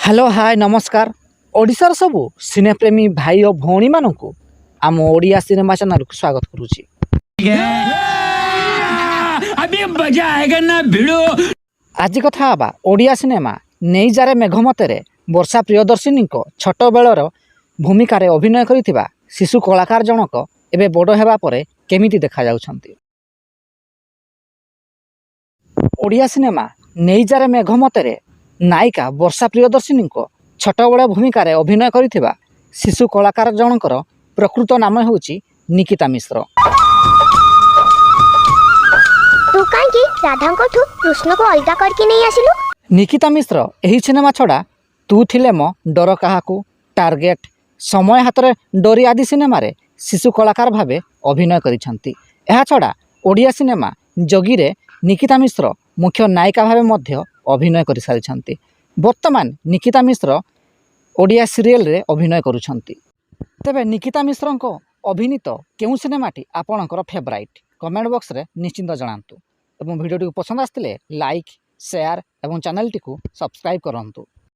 Hello hi नमस्कार ओडिशार सबू सिनेप्रेमी भाई और भौणी मानू आम ओडिया सिनेमा चैनल को स्वागत करुच्ची। अभी मजा आएगा ना भिड़ो। आज कथा हवा ओडिया सिनेमा नहीं जारे मेघमते वर्षा प्रियदर्शिनी छोट बेलर भूमिका अभिनय करिथिबा शिशु कलाकार जनक एबे बड़ हेबा परे केमिति देखा जाउछंती। ओडिया सिनेमा नहीं जारे मेघमते नायिका वर्षा प्रियदर्शिनी छोट बड़ भूमिका अभिनय करिथिबा शिशु कलाकार जनकर प्रकृत नाम होउची निकिता मिश्र। तू कांकी राधा को कृष्ण को अलगा करके नहीं आसिलु? निकिता मिश्र एही सिनेमा छड़ा तू थिले मो डर काहाकू, टार्गेट, समय हाथ रे डोरी आदि सिनेमा रे शिशु कलाकार भावे अभिनय करिसंती। एहा छड़ा ओडिया सिनेमा जगी रे निकिता मिश्र मुख्य नायिका भावे मध्य अभिनय कर सारी। वर्तमान निकिता मिश्र ओडिया सीरियल रे अभिनय करुछंती। तेबे निकिता मिश्र को अभिनीत केउ सिनेमाटी आपणकर फेवराइट कमेंट बॉक्स रे निश्चिंत जणांतु। एवं वीडियो पसंद आसतिले लाइक शेयर एवं चैनल टी को सब्सक्राइब करंतु।